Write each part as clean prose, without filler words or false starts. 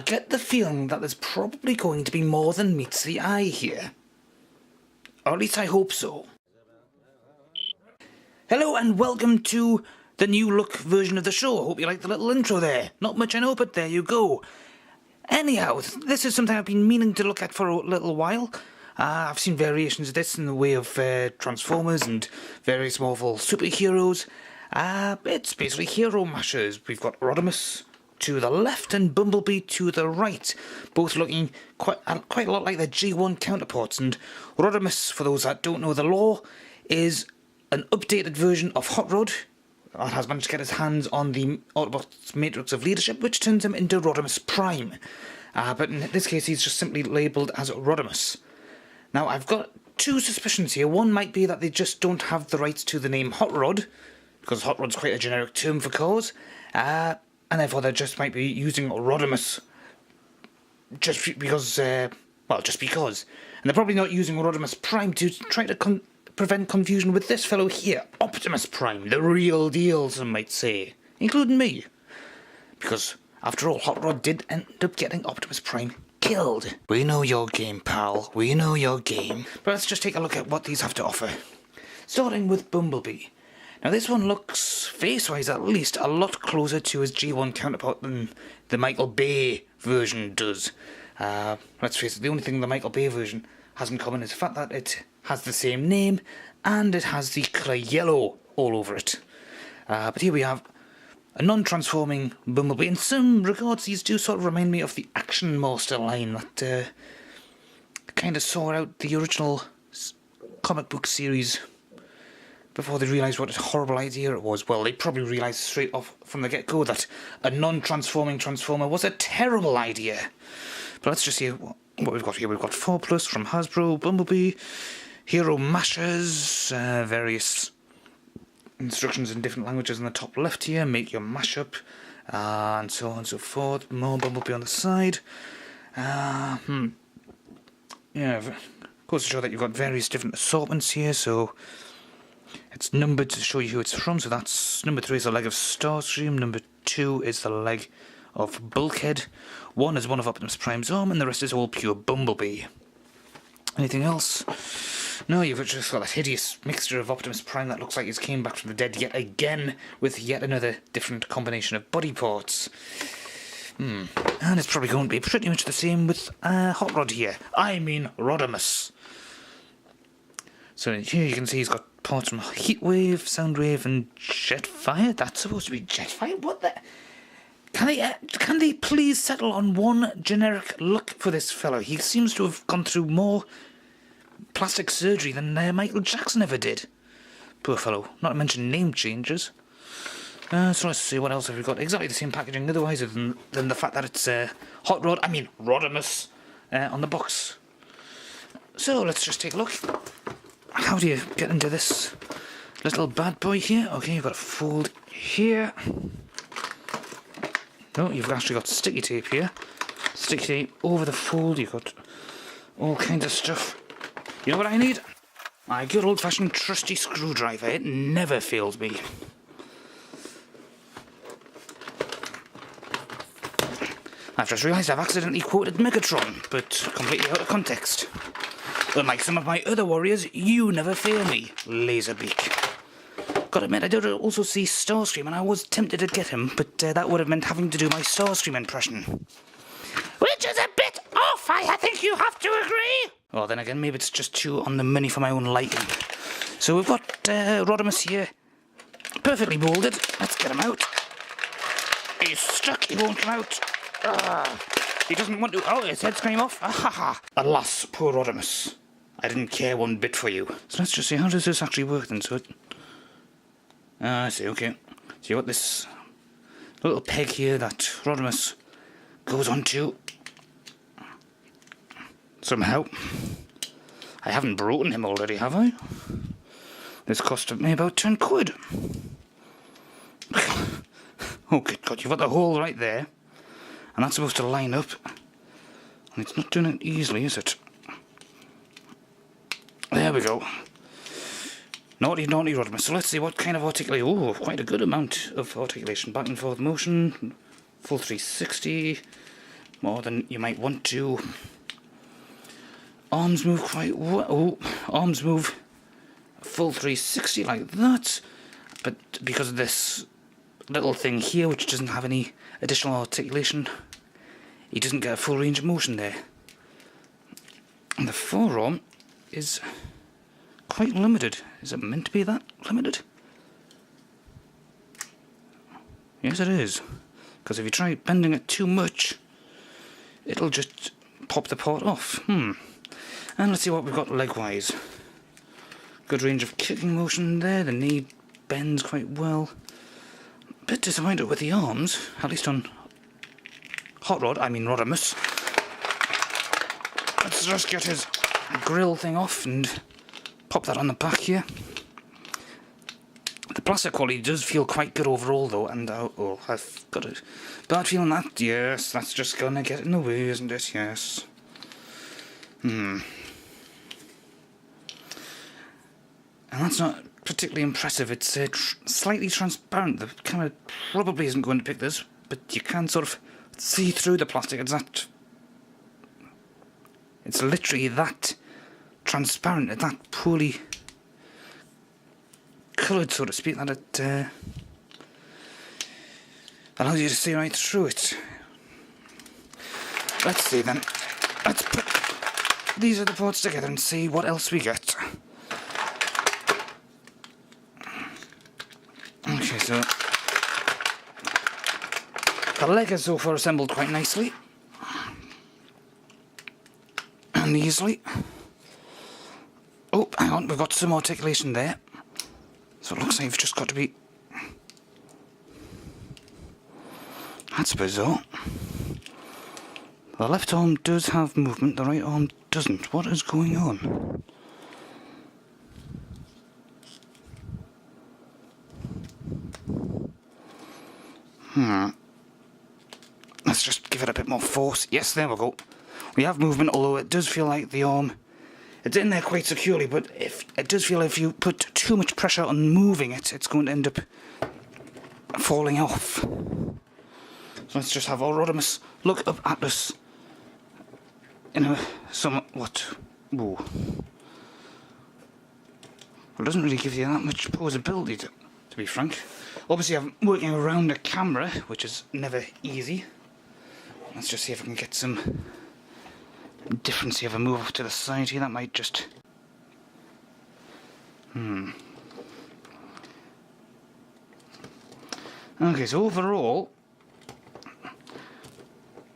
I get the feeling that there's probably going to be more than meets the eye here. Or at least I hope so. Hello and welcome to the new look version of the show. Hope you like the little intro there. Not much I know, but there you go. Anyhow, this is something I've been meaning to look at for a little while. I've seen variations of this in the way of Transformers and various Marvel superheroes. It's basically hero mashers. We've got Rodimus to the left and Bumblebee to the right, both looking quite a lot like their G1 counterparts. And Rodimus, for those that don't know the lore, is an updated version of Hot Rod that has managed to get his hands on the Autobots Matrix of Leadership, which turns him into Rodimus Prime. But in this case, he's just simply labelled as Rodimus. Now, I've got two suspicions here. One might be that they just don't have the rights to the name Hot Rod, because Hot Rod's quite a generic term for cars, and therefore they just might be using Rodimus just because. And they're probably not using Rodimus Prime to try to prevent confusion with this fellow here, Optimus Prime, the real deal, some might say, including me. Because, after all, Hot Rod did end up getting Optimus Prime killed. We know your game, pal. We know your game. But let's just take a look at what these have to offer. Starting with Bumblebee. Now this one looks, face-wise at least, a lot closer to his G1 counterpart than the Michael Bay version does. Let's face it, the only thing the Michael Bay version has in common is the fact that it has the same name and it has the colour yellow all over it. But here we have a non-transforming Bumblebee. In some regards, these do sort of remind me of the Action Master line that kind of saw out the original comic book series before they realised what a horrible idea it was. Well, they probably realised straight off from the get-go that a non-transforming Transformer was a terrible idea. But let's just see what we've got here. We've got 4+ from Hasbro, Bumblebee, Hero Mashers, various instructions in different languages in the top left here, make your mashup, and so on and so forth. More Bumblebee on the side. Yeah, goes to show that you've got various different assortments here, so it's numbered to show you who it's from. So that's number 3 is the leg of Starscream, number 2 is the leg of Bulkhead, 1 is one of Optimus Prime's arm, and the rest is all pure Bumblebee. Anything else? No, you've just got that hideous mixture of Optimus Prime that looks like he's came back from the dead yet again, with yet another different combination of body parts. And it's probably going to be pretty much the same with Hot Rod here. I mean Rodimus. So here you can see he's got parts from Heatwave, Soundwave, and Jetfire. That's supposed to be Jetfire? What the... Can they please settle on one generic look for this fellow? He seems to have gone through more plastic surgery than Michael Jackson ever did. Poor fellow. Not to mention name changes. So let's see, what else have we got? Exactly the same packaging otherwise than the fact that it's Hot Rod, Rodimus, on the box. So let's just take a look. How do you get into this little bad boy here? Okay, you've got a fold here. No, you've actually got sticky tape here. Sticky tape over the fold. You've got all kinds of stuff. You know what I need? My good old-fashioned trusty screwdriver. It never fails me. I've just realised I've accidentally quoted Megatron, but completely out of context. Unlike some of my other warriors, you never fail me, Laserbeak. Gotta admit, I did also see Starscream, and I was tempted to get him, but that would have meant having to do my Starscream impression. Which is a bit off, I think you have to agree. Well, then again, maybe it's just too on the money for my own liking. So we've got Rodimus here, perfectly molded. Let's get him out. He's stuck, he won't come out. He doesn't want to. Oh, his head's came off. Alas, poor Rodimus. I didn't care one bit for you. So let's just see, how does this actually work then? So I see, okay. So you've got this little peg here that Rodimus goes onto. Somehow. I haven't broken him already, have I? This cost me about 10 quid. Oh, good God, you've got the hole right there. And that's supposed to line up. And it's not doing it easily, is it? There we go. Naughty, naughty Rodimus. So let's see what kind of articulation. Oh, quite a good amount of articulation. Back and forth motion. Full 360. more than you might want to. Arms move quite well. Oh, arms move a full 360 like that. But because of this little thing here, which doesn't have any additional articulation, he doesn't get a full range of motion there. And the forearm is quite limited. Is it meant to be that limited? Yes, it is. Because if you try bending it too much, it'll just pop the part off. And let's see what we've got leg-wise. Good range of kicking motion there. The knee bends quite well. Bit disappointed with the arms, at least on Rodimus. Let's just get his grill thing off and pop that on the back here. The plastic quality does feel quite good overall though, and I've got a bad feeling that, yes, that's just gonna get in the way, isn't it? Yes. And that's not particularly impressive. It's slightly transparent. The camera probably isn't going to pick this, but you can sort of see through the plastic. It's literally that transparent, that poorly coloured, so to speak, that it allows you to see right through it. Let's see then. Let's put these other parts together and see what else we get. Okay, so the leg is so far assembled quite nicely and easily. Oh, hang on, we've got some articulation there. So it looks like you've just got to be... That's bizarre. The left arm does have movement, the right arm doesn't. What is going on? Let's just give it a bit more force. Yes, there we go. We have movement, although it does feel like the arm... It's in there quite securely, but it does feel if you put too much pressure on moving it, it's going to end up falling off. So let's just have our Rodimus look up at us in a somewhat... Ooh. Well, it doesn't really give you that much posability, to be frank. Obviously, I'm working around a camera, which is never easy. Let's just see if I can get some difference here. If I move off to the side here, that might just... Okay, so overall,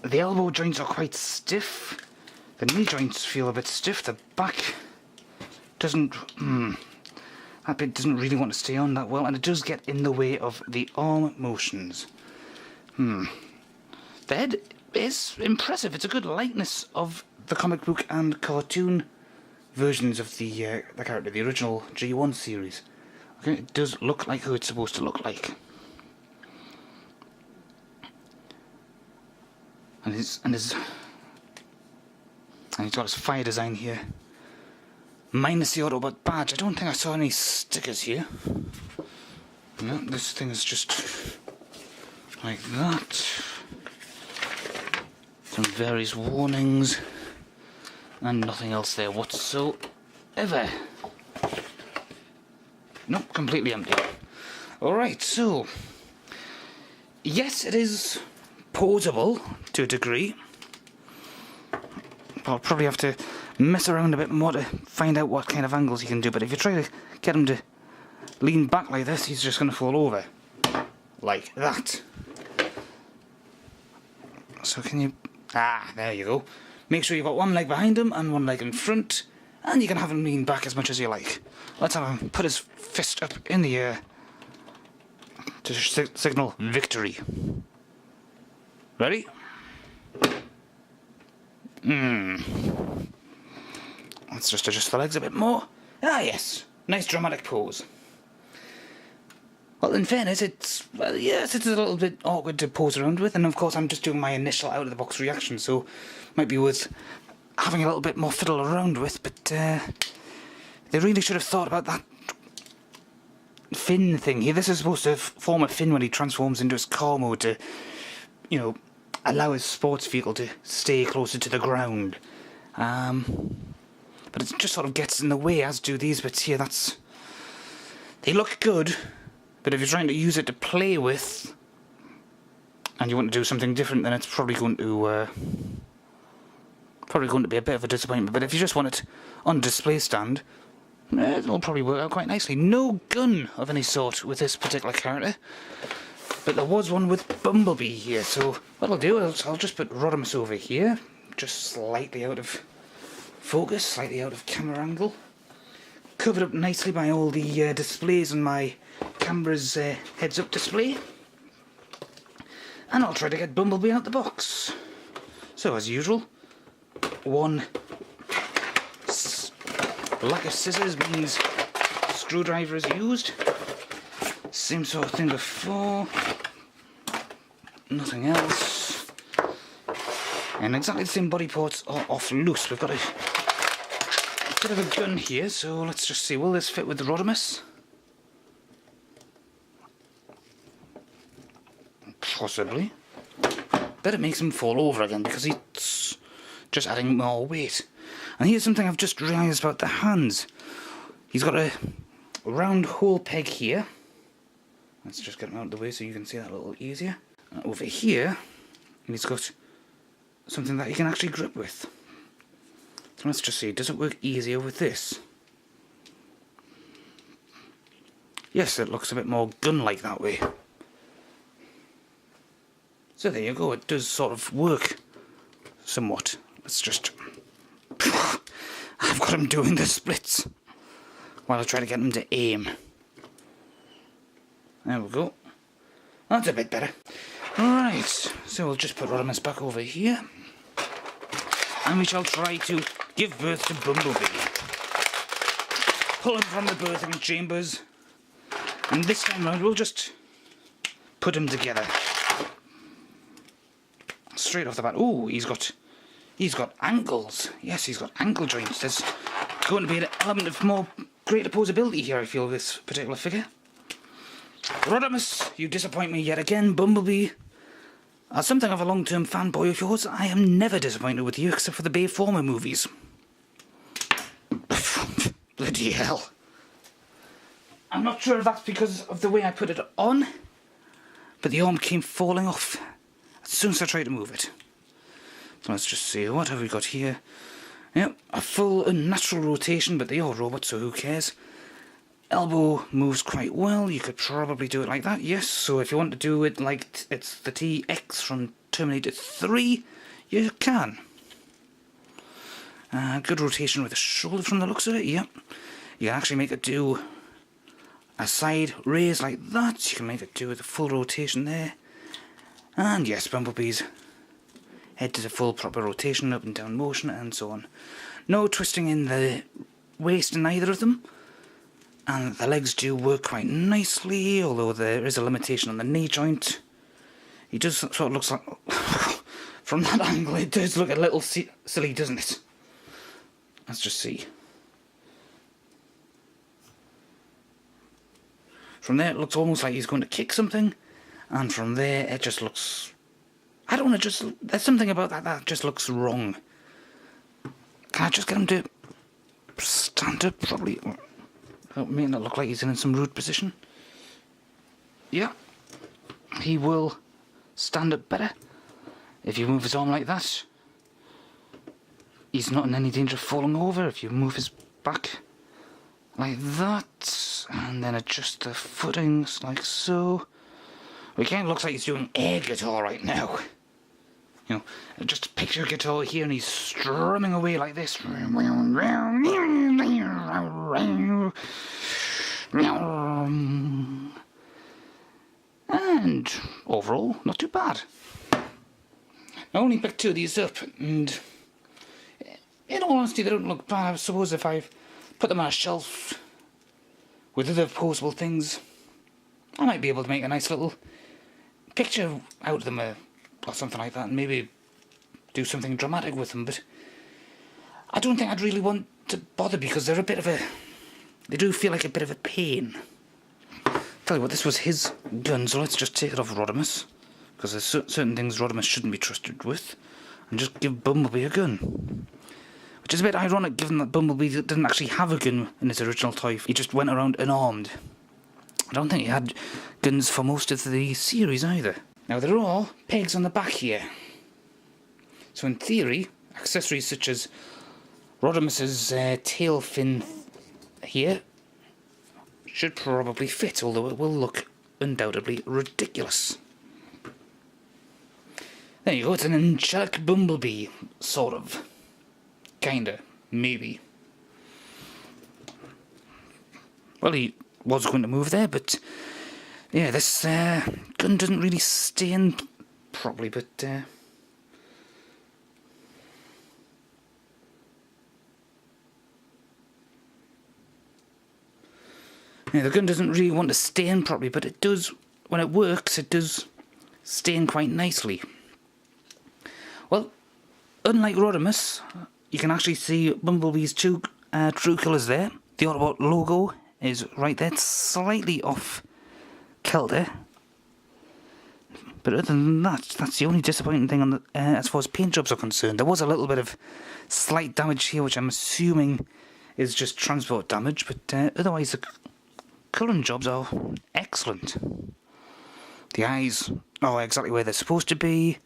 the elbow joints are quite stiff. The knee joints feel a bit stiff. The back doesn't... that bit doesn't really want to stay on that well, and it does get in the way of the arm motions. The head is impressive. It's a good likeness of the comic book and cartoon versions of the character, the original G1 series. Okay, it does look like who it's supposed to look like. And he's got his fire design here. Minus the Autobot badge. I don't think I saw any stickers here. No, this thing is just like that. Some various warnings. And nothing else there whatsoever. Nope, completely empty. Alright, so... Yes, it is posable to a degree. I'll probably have to mess around a bit more to find out what kind of angles he can do, but if you try to get him to lean back like this, he's just going to fall over. Like that. So can you... Ah, there you go. Make sure you've got one leg behind him and one leg in front, and you can have him lean back as much as you like. Let's have him put his fist up in the air to signal victory. Ready? Let's just adjust the legs a bit more. Ah, yes. Nice dramatic pose. Well, in fairness, it's a little bit awkward to pose around with, and of course I'm just doing my initial out-of-the-box reaction, so might be worth having a little bit more fiddle around with, but they really should have thought about that fin thing here. This is supposed to form a fin when he transforms into his car mode to, you know, allow his sports vehicle to stay closer to the ground. But it just sort of gets in the way, as do these bits here. They look good, but if you're trying to use it to play with, and you want to do something different, then it's probably going to be a bit of a disappointment. But if you just want it on a display stand, it'll probably work out quite nicely. No gun of any sort with this particular character, but there was one with Bumblebee here. So what I'll do is I'll just put Rodimus over here, just slightly out of focus, slightly out of camera angle, covered up nicely by all the displays on my camera's heads-up display, and I'll try to get Bumblebee out the box. So as usual, one lack of scissors means screwdriver is used. Same sort of thing before, nothing else, and exactly the same body parts are off loose. We've got a bit of a gun here, so let's just see, will this fit with the Rodimus? Possibly. But it makes him fall over again because he's just adding more weight. And here's something I've just realised about the hands. He's got a round hole peg here. Let's just get him out of the way so you can see that a little easier. Over here, he's got something that he can actually grip with. So let's just see, does it work easier with this? Yes, it looks a bit more gun-like that way. So there you go, it does sort of work somewhat. Let's just... I've got him doing the splits while I try to get him to aim. There we go. That's a bit better. Right, so we'll just put Rodimus back over here. And we shall try to give birth to Bumblebee. Pull him from the birthing chambers. And this time round we'll just put him together. Straight off the bat. Ooh, he's got ankles. Yes, he's got ankle joints. There's going to be an element of more greater posability here, I feel, with this particular figure. Rodimus, you disappoint me yet again. Bumblebee, as something of a long-term fanboy of yours, I am never disappointed with you except for the Bayformer movies. Bloody hell. I'm not sure if that's because of the way I put it on, but the arm came falling off as soon as I tried to move it. So let's just see, what have we got here? Yep, a full unnatural rotation, but they are robots, so who cares? Elbow moves quite well. You could probably do it like that, yes. So if you want to do it like it's the TX from Terminator 3, you can. Good rotation with the shoulder from the looks of it, yep. You can actually make it do a side raise like that. You can make it do with a full rotation there. And yes, Bumblebee's head does a full proper rotation, up and down motion, and so on. No twisting in the waist in either of them. And the legs do work quite nicely, although there is a limitation on the knee joint. He does sort of looks like... from that angle it does look a little silly, doesn't it? Let's just see. From there it looks almost like he's going to kick something, and from there it just looks... I don't want to just... There's something about that just looks wrong. Can I just get him to stand up? Probably... That may not look like he's in some rude position. Yeah. He will stand up better if you move his arm like that. He's not in any danger of falling over if you move his back like that. And then adjust the footings like so. Well, it kind of looks like he's doing air guitar right now. You know, just picture a guitar here and he's strumming away like this. And overall, not too bad. I only picked two of these up, and in all honesty, they don't look bad. I suppose if I put them on a shelf with other posable things, I might be able to make a nice little picture out of them, or something like that, and maybe do something dramatic with them. But I don't think I'd really want to bother because they're a bit of a... They do feel like a bit of a pain. Tell you what, this was his gun, so let's just take it off Rodimus. because there's certain things Rodimus shouldn't be trusted with, and just give Bumblebee a gun. Which is a bit ironic given that Bumblebee didn't actually have a gun in his original toy. He just went around unarmed. I don't think he had guns for most of the series either. Now there are pegs on the back here. So in theory, accessories such as Rodimus's tail fin here should probably fit, although it will look undoubtedly ridiculous. There you go, it's an angelic Bumblebee, sort of. Kinda. Maybe. Well, he was going to move there, but yeah, this gun doesn't really stay in properly, but yeah, the gun doesn't really want to stay in properly, but it does, when it works, it does stay in quite nicely. Well, unlike Rodimus, you can actually see Bumblebee's true colours there. The Autobot logo is right there. It's slightly off kilter. But other than that, that's the only disappointing thing on the, as far as paint jobs are concerned. There was a little bit of slight damage here, which I'm assuming is just transport damage, but otherwise the colouring jobs are excellent. The eyes are exactly where they're supposed to be.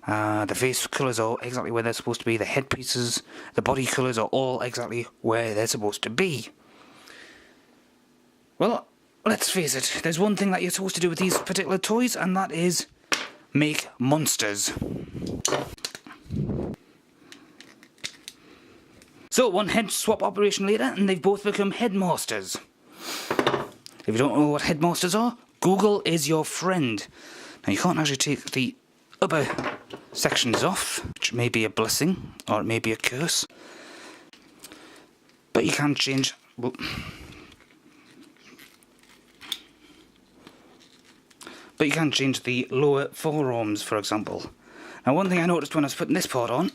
The face colours are exactly where they're supposed to be. The headpieces, the body colours are all exactly where they're supposed to be. Well, let's face it, there's one thing that you're supposed to do with these particular toys, and that is make monsters. So, one head swap operation later, and they've both become headmasters. If you don't know what headmasters are, Google is your friend. Now, you can't actually take the upper sections off, which may be a blessing, or it may be a curse. But you can change... Well, but you can change the lower forearms, for example. Now, one thing I noticed when I was putting this part on,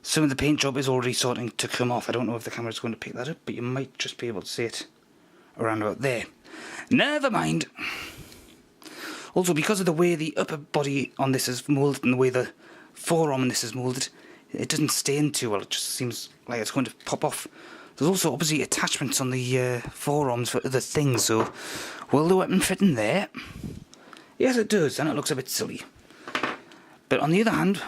some of the paint job is already starting to come off. I don't know if the camera's going to pick that up, but you might just be able to see it around about there. Never mind. Also, because of the way the upper body on this is moulded and the way the forearm on this is moulded, it doesn't stay in too well. It just seems like it's going to pop off. There's also obviously attachments on the forearms for other things, so will the weapon fit in there? Yes, it does, and it looks a bit silly. But on the other hand,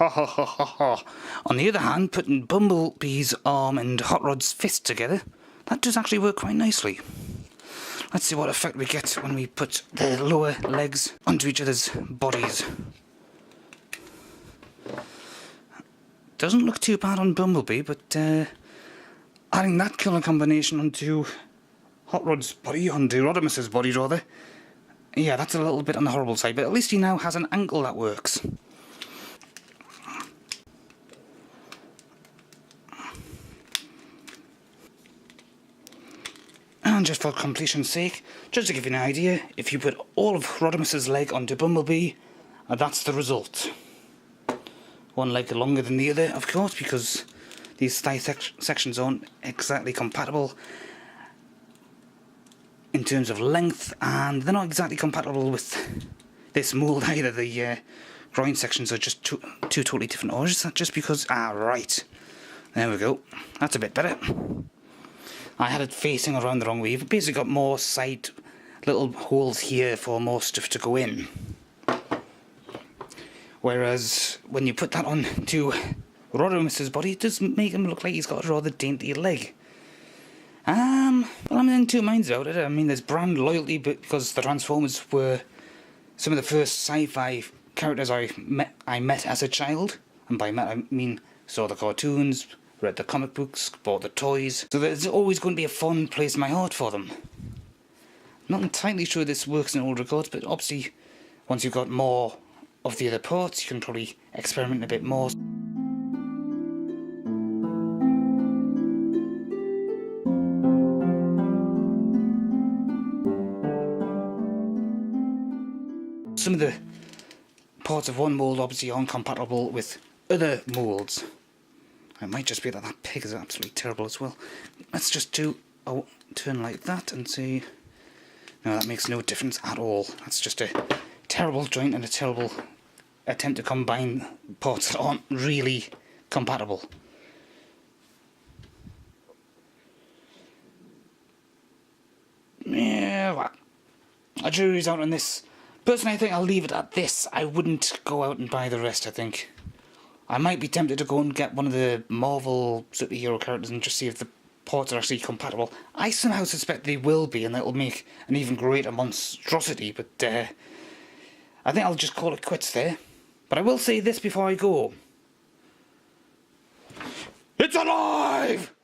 on the other hand, putting Bumblebee's arm and Hot Rod's fist together, that does actually work quite nicely. Let's see what effect we get when we put the lower legs onto each other's bodies. Doesn't look too bad on Bumblebee, but adding that colour combination onto Hot Rod's body, onto Rodimus's body rather, yeah, that's a little bit on the horrible side, but at least he now has an ankle that works. And just for completion's sake, just to give you an idea, if you put all of Rodimus's leg onto Bumblebee, that's the result. One leg longer than the other, of course, because these thigh sections aren't exactly compatible in terms of length, and they're not exactly compatible with this mould either. The groin sections are just two totally different. Or is that just because... Ah, right. There we go. That's a bit better. I had it facing around the wrong way. You've basically got more side little holes here for more stuff to go in. Whereas when you put that on to Rodimus's body, it does make him look like he's got a rather dainty leg. Well, I'm in two minds about it. I mean, there's brand loyalty because the Transformers were some of the first sci-fi characters I met as a child. And by met, I mean saw the cartoons, read the comic books, bought the toys. So there's always going to be a fond place in my heart for them. I'm not entirely sure this works in all regards, but obviously once you've got more of the other parts, you can probably experiment a bit more. Some of the parts of one mould obviously aren't compatible with other moulds. It might just be that that pig is absolutely terrible as well. Let's just do a turn like that and see. No, that makes no difference at all. That's just a terrible joint and a terrible attempt to combine ports that aren't really compatible. Yeah, well, a jury's out on this. Personally, I think I'll leave it at this. I wouldn't go out and buy the rest, I think. I might be tempted to go and get one of the Marvel superhero characters and just see if the ports are actually compatible. I somehow suspect they will be, and that will make an even greater monstrosity, but I think I'll just call it quits there. But I will say this before I go. It's alive!